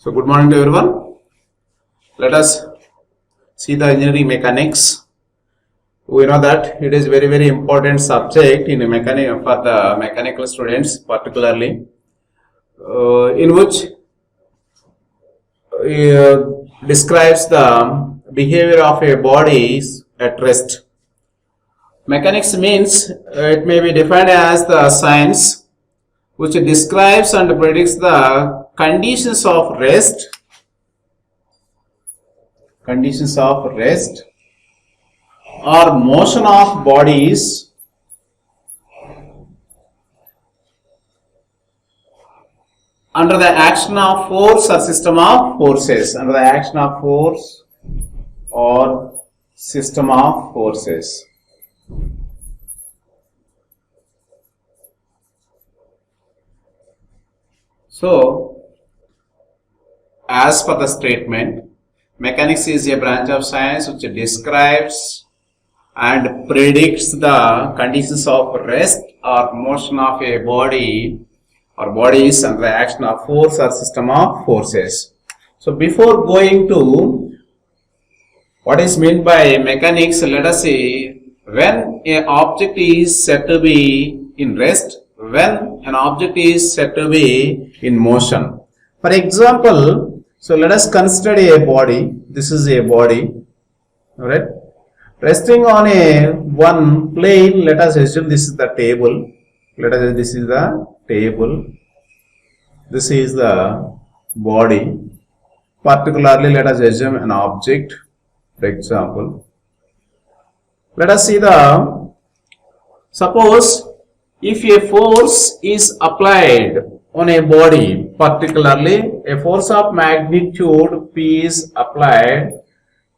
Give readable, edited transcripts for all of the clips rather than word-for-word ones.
So good morning to everyone. Let us see the engineering mechanics. We know that it is very important subject in a for the mechanical students particularly, in which describes the behavior of a body at rest. Mechanics means it may be defined as the science which describes and predicts the conditions of rest or motion of bodies under the action of force or system of forces. Under the action of force or system of forces. So, as per the statement, mechanics is a branch of science which describes and predicts the conditions of rest or motion of a body or bodies under the action of force or system of forces. So, before going to what is meant by mechanics, let us see when an object is said to be in rest, when an object is said to be in motion. For example, so let us consider a body. This is a body, alright, resting on a one plane. Let us assume this is the table. Let us say this is the table. This is the body. Particularly, let us assume an object. For example, let us see suppose if a force is applied on a body, particularly a force of magnitude P is applied,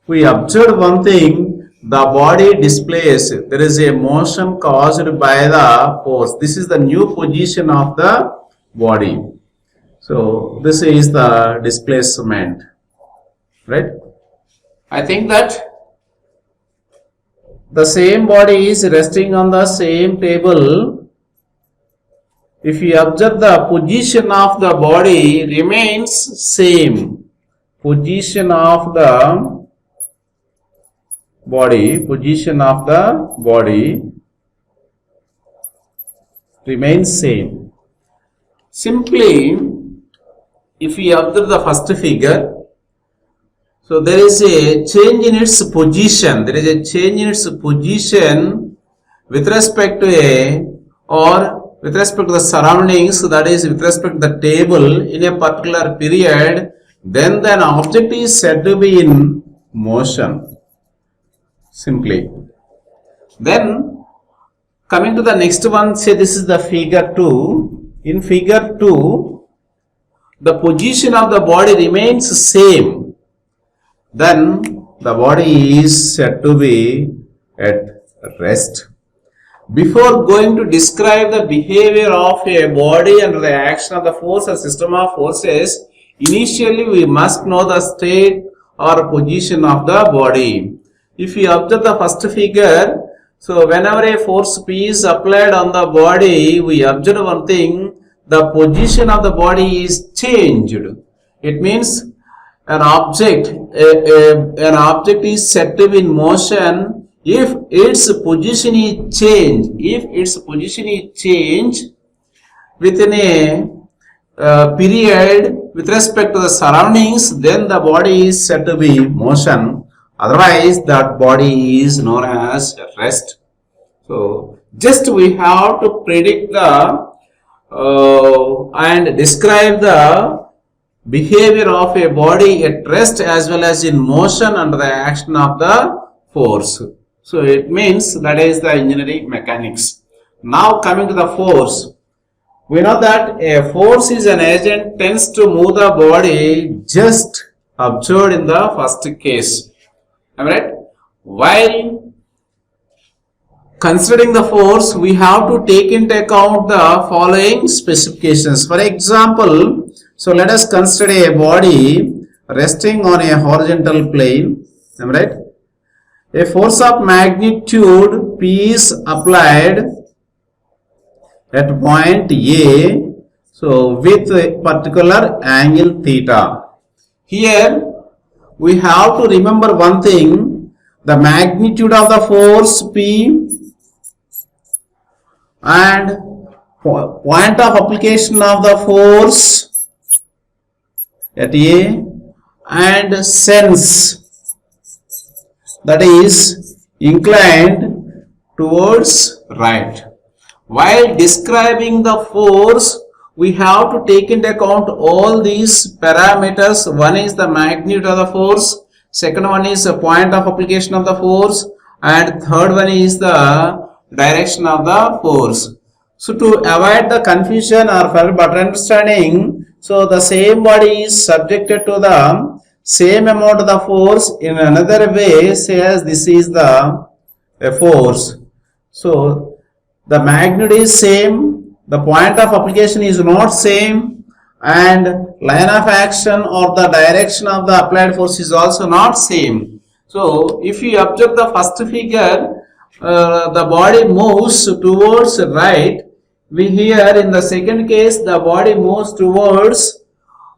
we observe one thing, the body displays, there is a motion caused by the force. This is the new position of the body. So this is the displacement, right? I think that the same body is resting on the same table. If you observe, the position of the body remains same. Position of the body remains same. Simply, if we observe the first figure, so there is a change in its position. There is a change in its position with respect to with respect to the surroundings, so that is with respect to the table in a particular period, then an object is said to be in motion. Simply. Then, coming to the next one, say this is the figure 2. In figure 2, the position of the body remains same. Then, the body is said to be at rest. Before going to describe the behavior of a body under the action of the force or system of forces, initially we must know the state or position of the body. If you observe the first figure, so whenever a force P is applied on the body, we observe one thing, the position of the body is changed. It means an object is said to be in motion if its position is changed. If its position is changed within a period with respect to the surroundings, then the body is said to be in motion. Otherwise, that body is known as rest. So, just we have to predict and describe the behavior of a body at rest as well as in motion under the action of the force. So it means that is the engineering mechanics. Now coming to the force, we know that a force is an agent tends to move the body just observed in the first case. Am I right? While considering the force, we have to take into account the following specifications. For example, so let us consider a body resting on a horizontal plane. Am I right? A force of magnitude P is applied at point A, so with a particular angle theta. Here we have to remember one thing, the magnitude of the force P and point of application of the force at A and sense, that is inclined towards right. While describing the force, we have to take into account all these parameters. One is the magnitude of the force, second one is the point of application of the force, and third one is the direction of the force. So to avoid the confusion or for better understanding, so the same body is subjected to the same amount of the force in another way, say as this is the force. So the magnitude is same, the point of application is not same, and line of action or the direction of the applied force is also not same. So if you observe the first figure, the body moves towards right. We here in the second case the body moves towards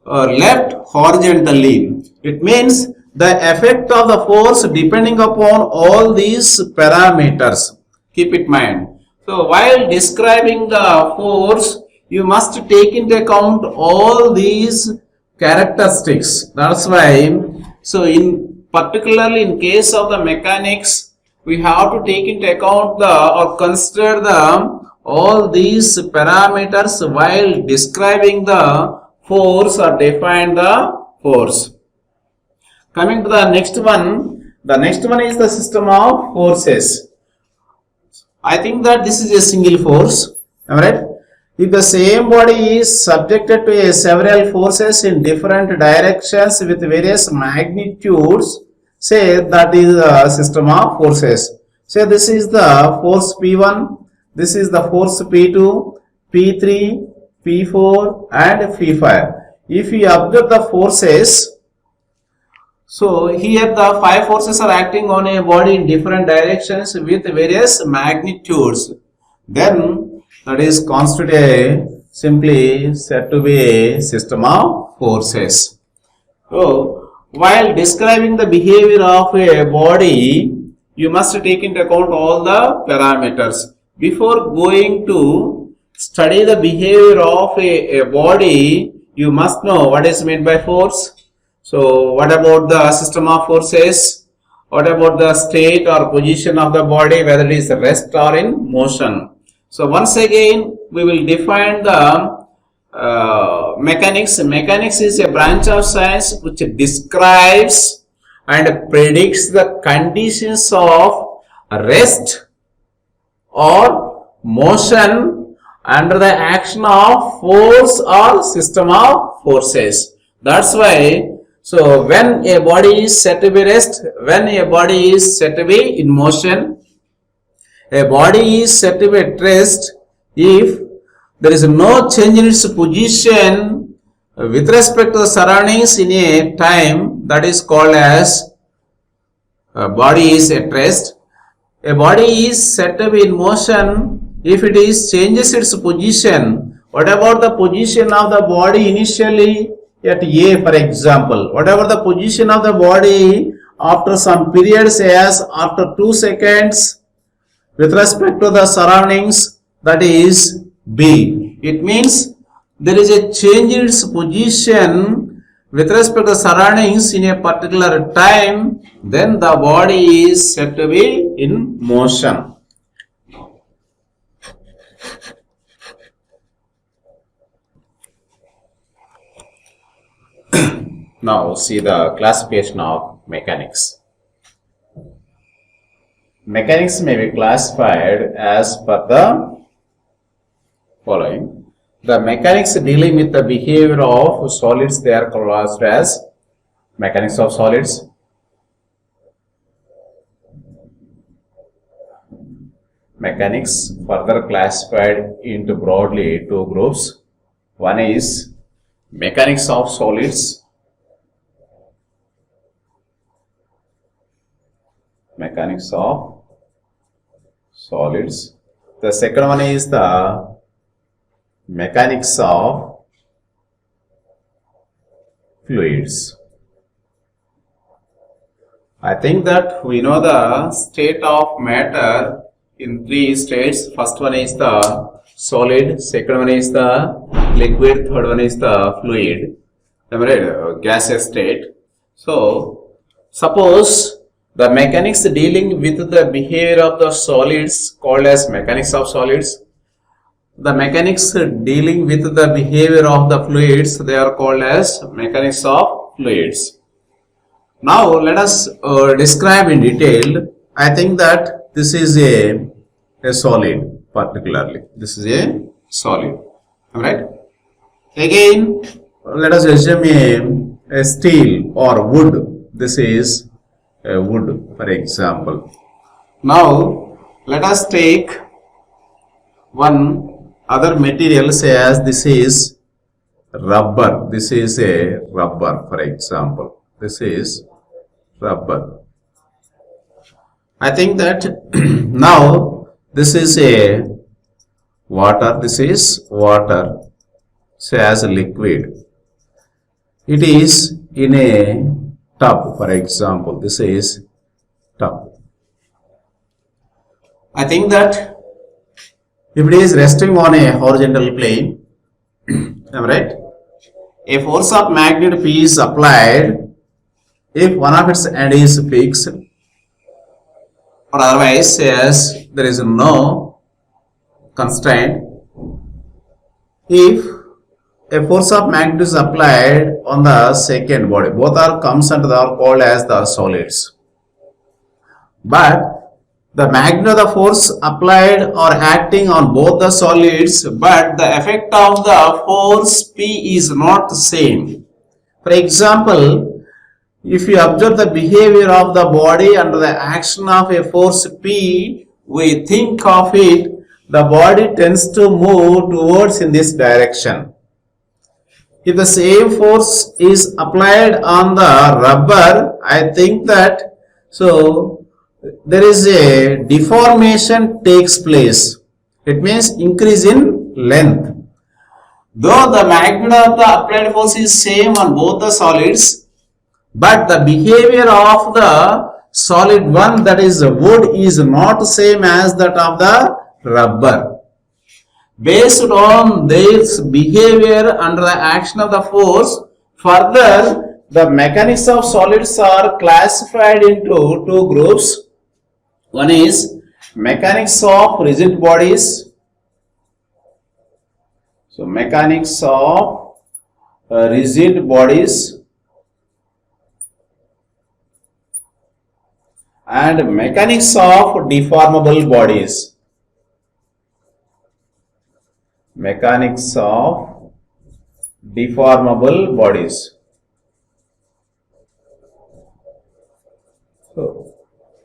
left horizontally. It means the effect of the force depending upon all these parameters. Keep it in mind. So while describing the force, you must take into account all these characteristics. That's why, so in particularly in case of the mechanics, we have to take into account or consider all these parameters while describing the force or define the force. Coming to the next one is the system of forces. I think that this is a single force. Alright? If the same body is subjected to several forces in different directions with various magnitudes, say that is a system of forces. Say this is the force P1, this is the force P2, P3, P4 and P5. If you observe the forces, so here the 5 forces are acting on a body in different directions with various magnitudes. Then that is constitute simply said to be a system of forces. So while describing the behavior of a body, you must take into account all the parameters. Before going to study the behavior of a body, you must know what is meant by force. So what about the system of forces? What about the state or position of the body, whether it is rest or in motion? So once again we will define the mechanics. Mechanics is a branch of science which describes and predicts the conditions of rest or motion under the action of force or system of forces. That's why, so when a body is said to be rest, when a body is said to be in motion, a body is said to be at rest if there is no change in its position with respect to the surroundings in a time, that is called as body is at rest. A body is said to be in motion if it is changes its position. What about the position of the body initially at A, for example? Whatever the position of the body after some period, say as after 2 seconds with respect to the surroundings, that is B. It means there is a change in its position with respect to the surroundings in a particular time, then the body is said to be in motion. Now see the classification of mechanics. Mechanics may be classified as per the following. The mechanics dealing with the behavior of solids, they are classed as mechanics of solids. Mechanics further classified into broadly 2 groups. One is mechanics of solids. Mechanics of solids. The second one is the mechanics of fluids. I think that we know the state of matter in three states. First one is the solid, second one is the liquid, third one is the fluid, right? Gaseous state. So, suppose the mechanics dealing with the behavior of the solids called as mechanics of solids. The mechanics dealing with the behavior of the fluids, they are called as mechanics of fluids. Now let us describe in detail. I think that this is a solid particularly. This is a solid. Alright. Again, let us assume a steel or wood. This is a wood, for example. Now let us take one other material, say as this is rubber. This is a rubber, for example. This is rubber. I think that now this is a water. This is water, say as a liquid. It is in a tub, for example. This is tub. I think that if it is resting on a horizontal plane, am I right? A force of magnitude P is applied if one of its end is fixed, or otherwise as there is no constraint. If a force of magnitude is applied on the second body, both are comes under the are called as the solids. But the magnitude of the force applied or acting on both the solids, but the effect of the force P is not the same. For example, if you observe the behavior of the body under the action of a force P, we think of it, the body tends to move towards in this direction. If the same force is applied on the rubber, I think that there is a deformation takes place. It means increase in length. Though the magnitude of the applied force is same on both the solids, but the behavior of the solid one, that is the wood, is not same as that of the rubber. Based on this behavior under the action of the force, further the mechanics of solids are classified into two groups. One is mechanics of rigid bodies. So mechanics of rigid bodies and mechanics of deformable bodies. Mechanics of deformable bodies. So,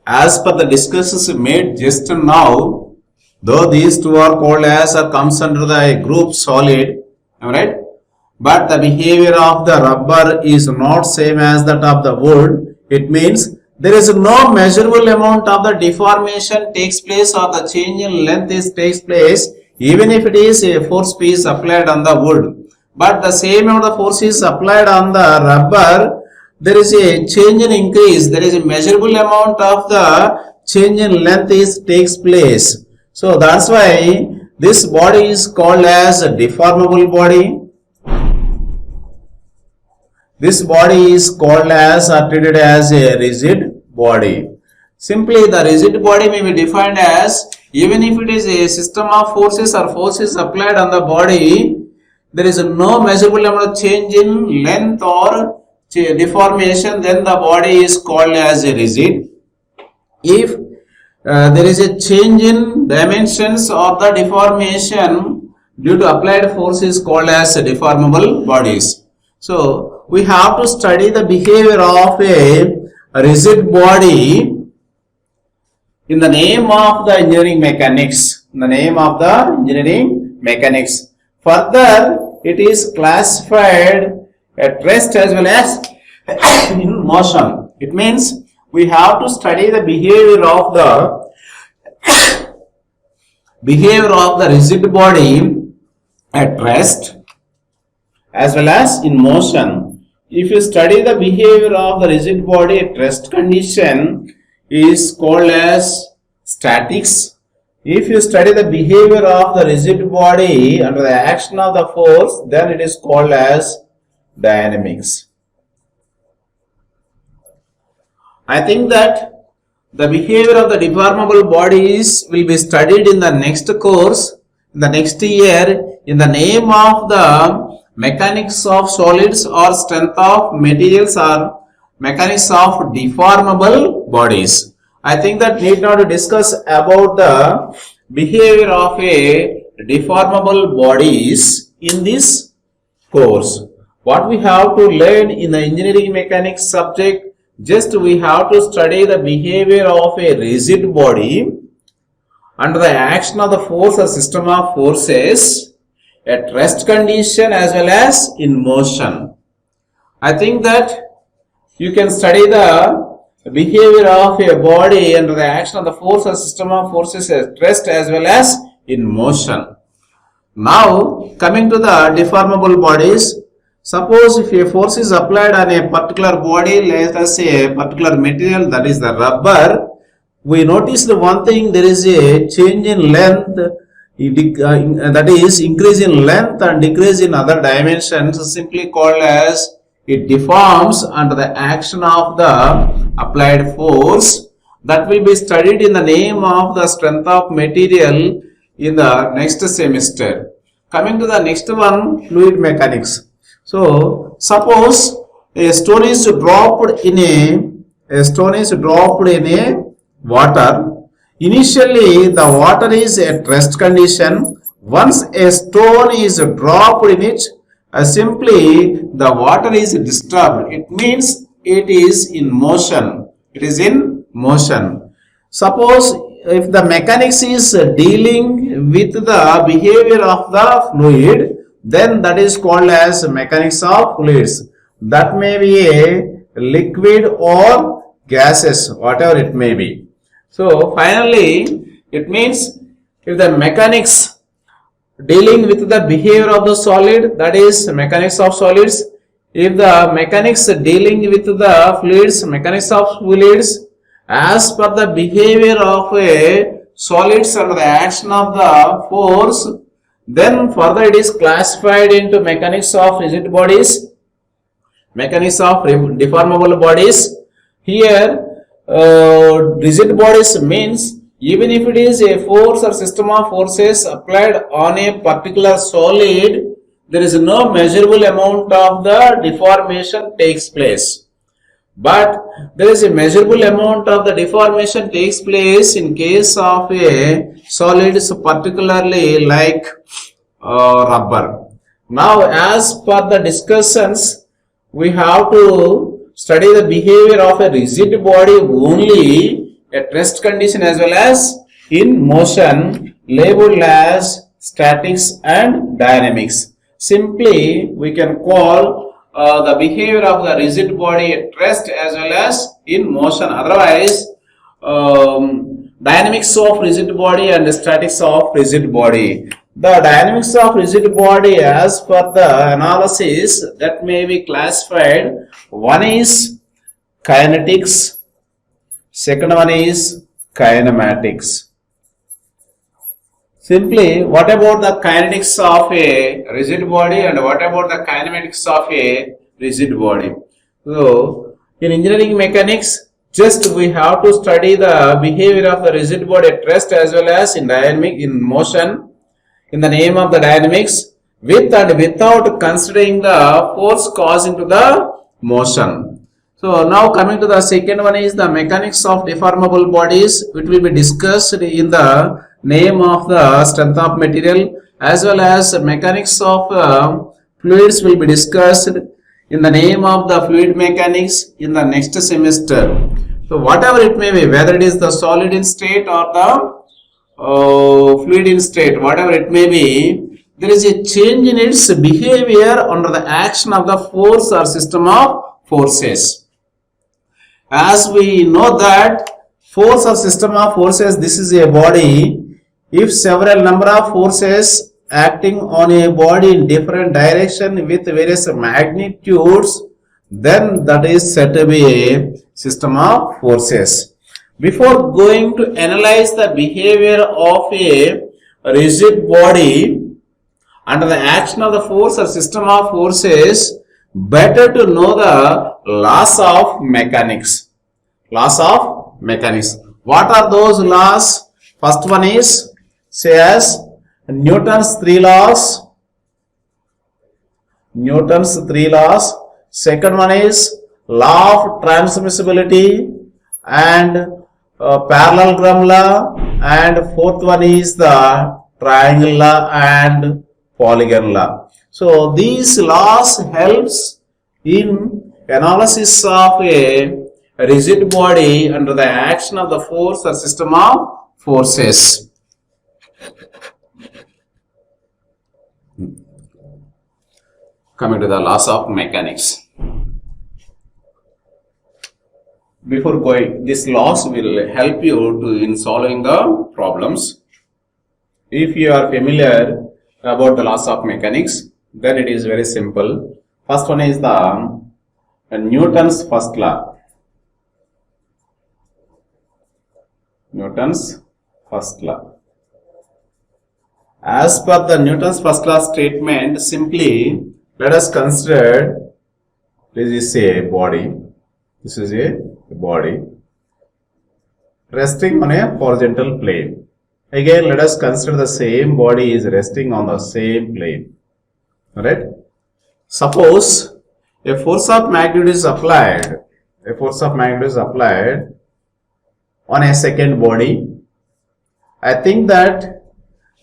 as per the discussions made just now, though these two are called as or comes under the group solid, alright, but the behavior of the rubber is not same as that of the wood. It means there is no measurable amount of the deformation takes place or the change in length takes place, even if it is a force P is applied on the wood. But the same amount of force is applied on the rubber, there is a change in increase, there is a measurable amount of the change in length takes place. So that's why this body is called as a deformable body. This body is called as or treated as a rigid body. Simply the rigid body may be defined as, even if it is a system of forces or forces applied on the body, there is no measurable amount of change in length or deformation, then the body is called as a rigid. If there is a change in dimensions or the deformation due to applied force is called as deformable bodies. So we have to study the behavior of a rigid body in the name of the engineering mechanics. In the name of the engineering mechanics. Further, it is classified at rest as well as in motion. It means we have to study the behavior of the rigid body at rest as well as in motion. if you study the behavior of the rigid body at rest condition is called as statics. If you study the behavior of the rigid body under the action of the force, then it is called as dynamics. I think that the behavior of the deformable bodies will be studied in the next course, in the next year, in the name of the mechanics of solids or strength of materials or mechanics of deformable bodies. I think that need not to discuss about the behavior of a deformable bodies in this course. What we have to learn in the engineering mechanics subject, just we have to study the behavior of a rigid body under the action of the force or system of forces at rest condition as well as in motion. I think that you can study the behavior of a body under the action of the force or system of forces at rest as well as in motion. Now coming to the deformable bodies, suppose if a force is applied on a particular body, let us say a particular material, that is the rubber, we notice the one thing, there is a change in length, that is increase in length and decrease in other dimensions, simply called as it deforms under the action of the applied force. That will be studied in the name of the strength of material in the next semester. Coming to the next one, fluid mechanics. So suppose a stone is dropped in a water. Initially the water is at rest condition. Once a stone is dropped in it, simply the water is disturbed. It means it is in motion. It is in motion. Suppose if the mechanics is dealing with the behavior of the fluid, then that is called as mechanics of fluids. That may be a liquid or gases, whatever it may be. So finally, it means if the mechanics dealing with the behavior of the solid, that is mechanics of solids. If the mechanics dealing with the fluids, mechanics of fluids, as per the behavior of a solids under the action of the force, then further it is classified into mechanics of rigid bodies, mechanics of deformable bodies. Here rigid bodies means even if it is a force or system of forces applied on a particular solid, there is no measurable amount of the deformation takes place. But there is a measurable amount of the deformation takes place in case of a solids, particularly like rubber. Now as per the discussions, we have to study the behavior of a rigid body only at rest condition as well as in motion, labeled as statics and dynamics. Simply we can call the behavior of the rigid body at rest as well as in motion. Otherwise dynamics of rigid body and statics of rigid body. The dynamics of rigid body as per the analysis that may be classified, one is kinetics, second one is kinematics. Simply, what about the kinetics of a rigid body and what about the kinematics of a rigid body? So, in engineering mechanics, just we have to study the behavior of the rigid body at rest as well as in dynamic, in motion, in the name of the dynamics, with and without considering the force causing to the motion. So now coming to the second one is the mechanics of deformable bodies, which will be discussed in the name of the strength of material, as well as mechanics of fluids will be discussed in the name of the fluid mechanics in the next semester. So whatever it may be, whether it is the solid in state or the fluid in state, whatever it may be, there is a change in its behavior under the action of the force or system of forces. As we know that force or system of forces, this is a body. If several number of forces acting on a body in different direction with various magnitudes, then that is said to be a system of forces. Before going to analyze the behavior of a rigid body under the action of the force or system of forces, better to know the laws of mechanics. Laws of mechanics. What are those laws? First one is, say as Newton's three laws. Newton's three laws. Second one is law of transmissibility and parallelogram law, and fourth one is the triangle law and polygon law. So these laws helps in analysis of a rigid body under the action of the force or system of forces. Coming to the laws of mechanics. Before going, these laws will help you in solving the problems. If you are familiar about the laws of mechanics, then it is very simple. First one is the Newton's first law. Newton's first law. As per the Newton's first law statement, simply let us consider this is a body. This is a body resting on a horizontal plane. Again, let us consider the same body is resting on the same plane. Alright? Suppose a force of magnitude is applied. A force of magnitude is applied on a second body. I think that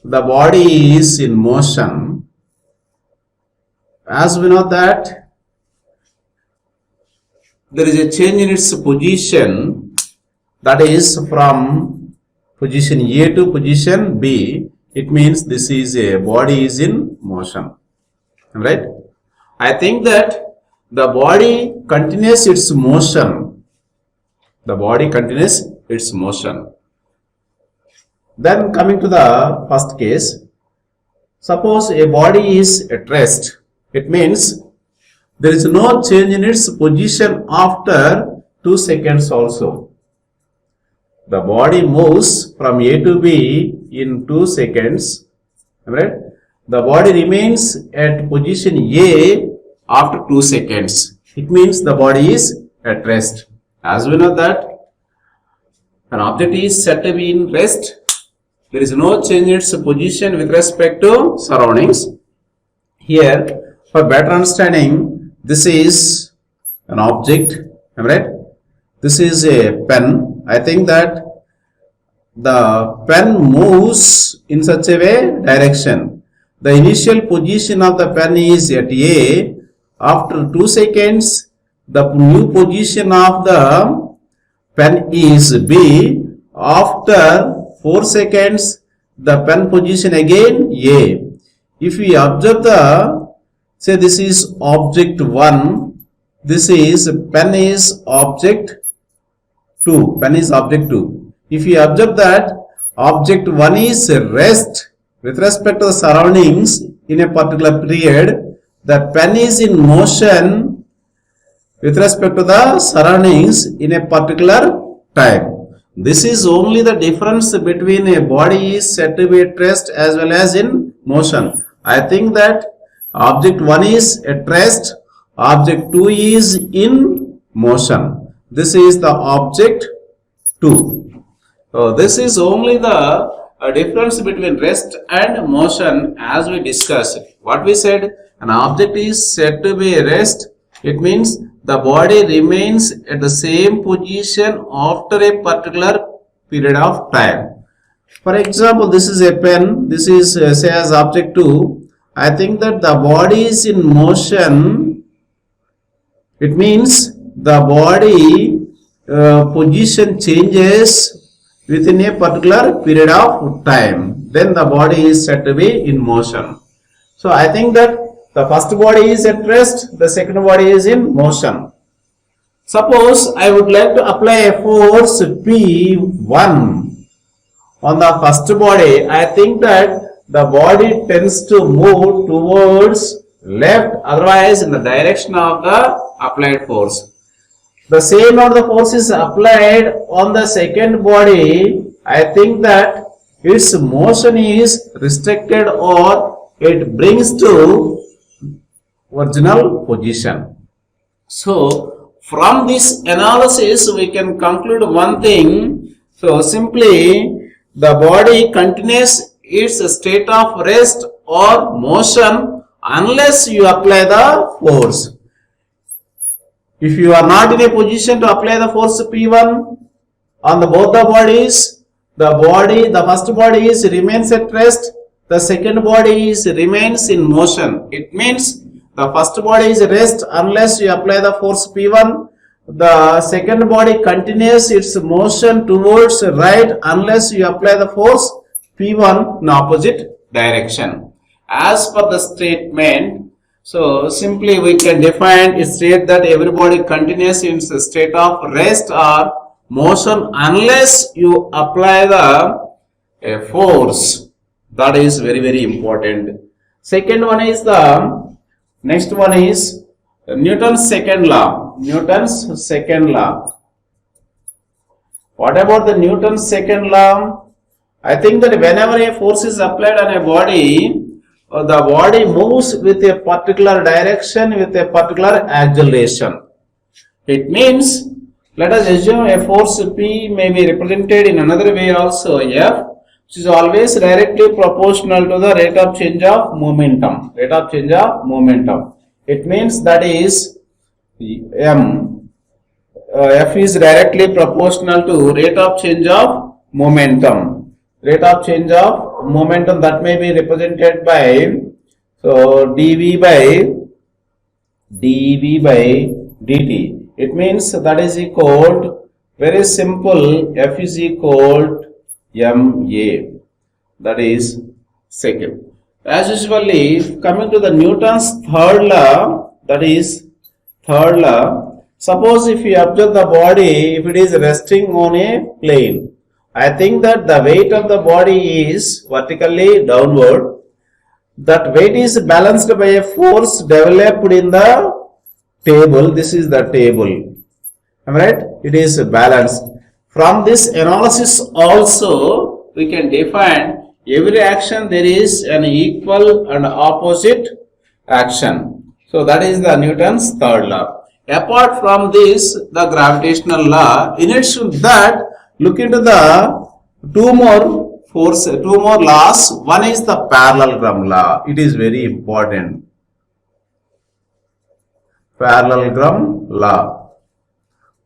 the body is in motion. As we know that there is a change in its position, that is from position A to position B. It means this is a body is in motion. Right? I think that the body continues its motion. The body continues its motion. Then coming to the first case, suppose a body is at rest. It means there is no change in its position after 2 seconds also. The body moves from A to B in 2 seconds. Right? The body remains at position A after 2 seconds. It means the body is at rest. As we know that an object is said to be in rest, there is no change in its position with respect to surroundings. Here, for better understanding, this is an object, right? This is a pen. I think that the pen moves in such a way direction. The initial position of the pen is at A. After 2 seconds, the new position of the pen is B. After 4 seconds, the pen position again A. If we observe the, say this is object 1, this is pen is object 2, pen is object 2. If you observe that object 1 is rest with respect to the surroundings in a particular period, the pen is in motion with respect to the surroundings in a particular time. This is only the difference between a body is said to be at rest as well as in motion. I think that object 1 is at rest, object 2 is in motion. This is the object 2. So this is only the difference between rest and motion as we discussed. What we said, an object is said to be at rest. It means the body remains at the same position after a particular period of time. For example, this is a pen, this is say as object 2. I think that the body is in motion. It means the body position changes within a particular period of time. Then the body is said to be in motion. So I think that the first body is at rest, the second body is in motion. Suppose I would like to apply a force P1 on the first body. I think that the body tends to move towards left, otherwise in the direction of the applied force. The same amount of force is applied on the second body. I think that its motion is restricted or it brings to original position. So from this analysis we can conclude one thing. So simply the body continues its state of rest or motion unless you apply the force. If you are not in a position to apply the force P1 on both the bodies, the first body remains at rest, the second body remains in motion. It means the first body is rest unless you apply the force P1. The second body continues its motion towards right unless you apply the force P1 in opposite direction. As per the statement, so simply we can define it, state that every body continues in a state of rest or motion unless you apply the force. That is very, very important. Second one is next one is Newton's second law. Newton's second law. What about the Newton's second law? I think that whenever a force is applied on a body, the body moves with a particular direction with a particular acceleration. It means, let us assume a force P may be represented in another way also, F, which is always directly proportional to the rate of change of momentum. Rate of change of momentum. It means that is F is directly proportional to rate of change of momentum. Rate of change of momentum that may be represented by dv by dt. It means that is equal to, very simple, F is equal to ma. That is second. As usually, coming to the Newton's third law, that is third law. Suppose if you observe the body, if it is resting on a plane, I think that the weight of the body is vertically downward. That weight is balanced by a force developed in the table. This is the table. Am I right? It is balanced. From this analysis also, we can define every action there is an equal and opposite action. So that is the Newton's third law. Apart from this, the gravitational law, in addition to that, look into the two more laws. One is the parallelogram law. It is very important. Parallelogram law.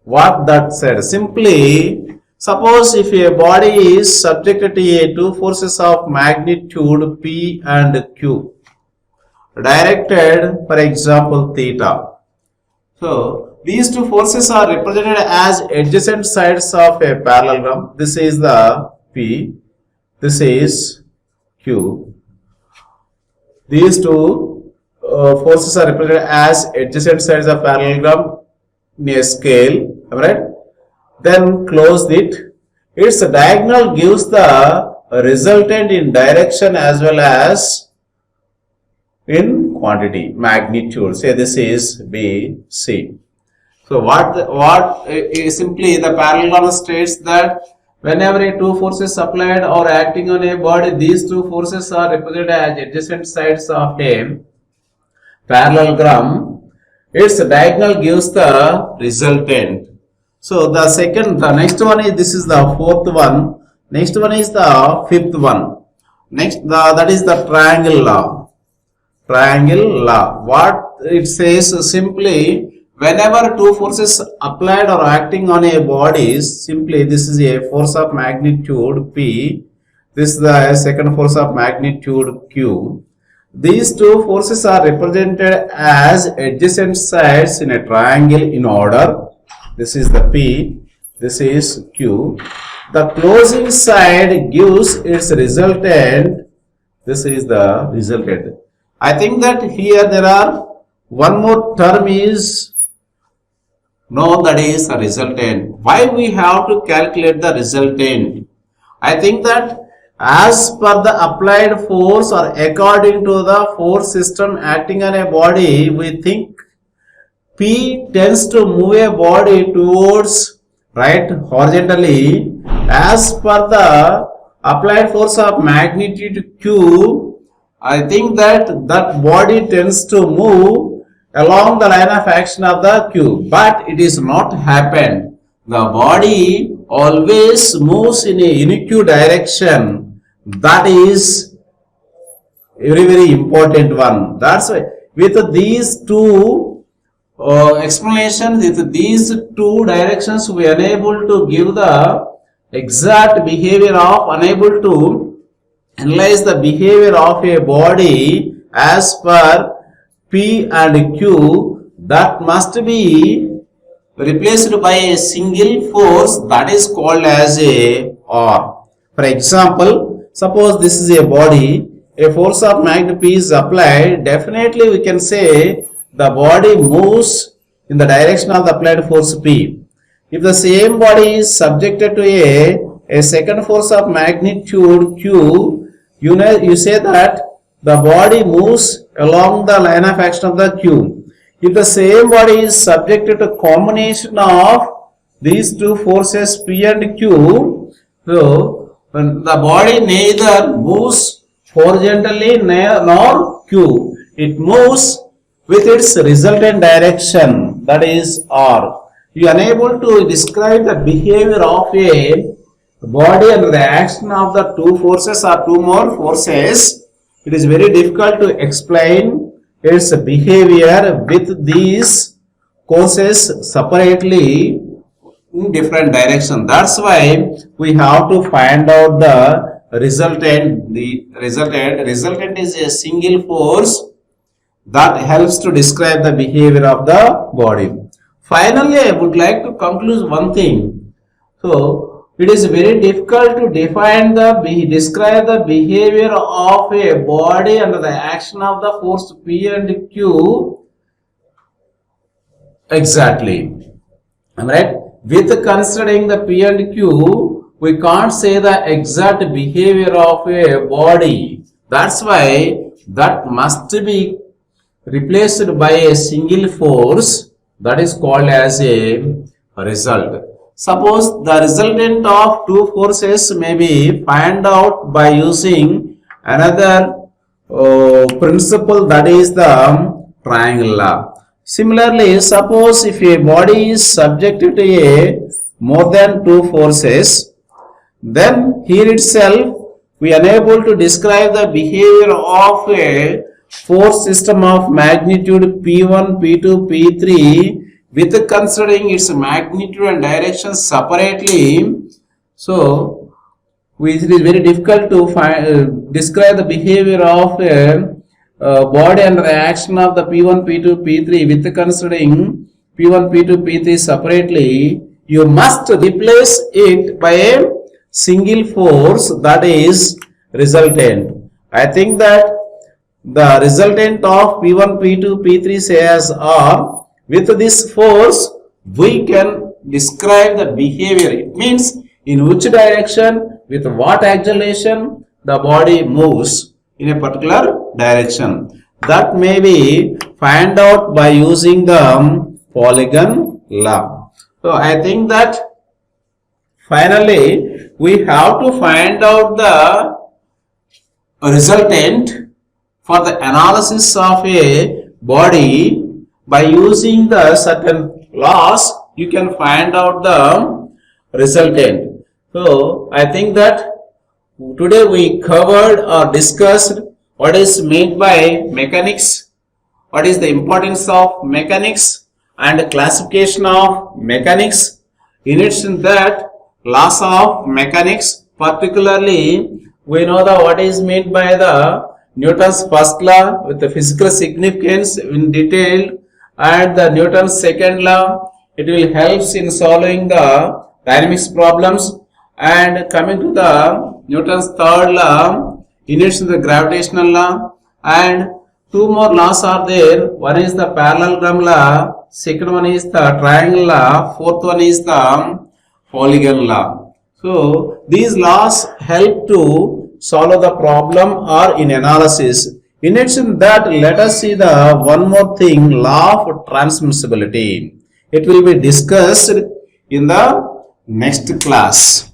What that said? Simply, suppose if a body is subjected to two forces of magnitude P and Q, directed, for example, theta. So these two forces are represented as adjacent sides of a parallelogram. This is the P, this is Q. These two forces are represented as adjacent sides of parallelogram in a scale. Right? Then close it. Its diagonal gives the resultant in direction as well as in quantity, magnitude. Say this is B, C. So what is simply the parallelogram states that whenever two forces applied or acting on a body, these two forces are represented as adjacent sides of a parallelogram. Its diagonal gives the resultant. So the next one is, this is the fourth one. Next one is the fifth one. Next, that is the triangle law. Triangle law. What it says simply, whenever two forces applied or acting on a body, simply this is a force of magnitude P. This is the second force of magnitude Q. These two forces are represented as adjacent sides in a triangle in order. This is the P, this is Q. The closing side gives its resultant. This is the resultant. I think that here there are one more term is known, that is the resultant. Why we have to calculate the resultant? I think that as per the applied force or according to the force system acting on a body, we think P tends to move a body towards right horizontally as per the applied force of magnitude Q. I think that body tends to move along the line of action of the Q, but it is not happened. The body always moves in a unique direction. That is very important one. That's why with these two explanations, with these two directions, we are unable to give the exact behavior of, unable to analyze the behavior of a body as per P and Q. That must be replaced by a single force, that is called as a R. For example, suppose this is a body, a force of magnitude P is applied, definitely we can say the body moves in the direction of the applied force P. If the same body is subjected to a second force of magnitude Q, you say that the body moves along the line of action of the Q. If the same body is subjected to combination of these two forces P and Q, so when the body neither moves horizontally nor Q, it moves with its resultant direction, that is R. You are unable to describe the behavior of a body under the action of the two forces or two more forces. It is very difficult to explain its behavior with these courses separately in different direction. That's why we have to find out the resultant. The resultant is a single force that helps to describe the behavior of the body. Finally, I would like to conclude one thing. So, it is very difficult to describe the behavior of a body under the action of the force P and Q exactly. Alright? With considering the P and Q, we can't say the exact behavior of a body. That's why that must be replaced by a single force, that is called as a result. Suppose the resultant of two forces may be found out by using another principle, that is the triangle law. Similarly, suppose if a body is subjected to a more than two forces, then here itself we are unable to describe the behavior of a force system of magnitude P1, P2, P3 with considering its magnitude and direction separately. So, it is very difficult to describe the behavior of a body under the action of the P1, P2, P3 with considering P1, P2, P3 separately. You must replace it by a single force, that is resultant. I think that the resultant of P1, P2, P3 say as R. With this force, we can describe the behavior. It means in which direction, with what acceleration the body moves in a particular direction. That may be found out by using the polygon law. So, I think that finally we have to find out the resultant for the analysis of a body. By using the certain laws, you can find out the resultant. So, I think that today we covered or discussed what is meant by mechanics, what is the importance of mechanics and classification of mechanics. In addition that, laws of mechanics, particularly we know the what is meant by the Newton's first law with the physical significance in detail, and the Newton's second law. It will help in solving the dynamics problems. And coming to the Newton's third law, in addition to the gravitational law, and two more laws are there. One is the parallelogram law, second one is the triangle law, fourth one is the polygon law. So these laws help to solve the problem or in analysis. In addition that, let us see the one more thing, law of transmissibility. It will be discussed in the next class.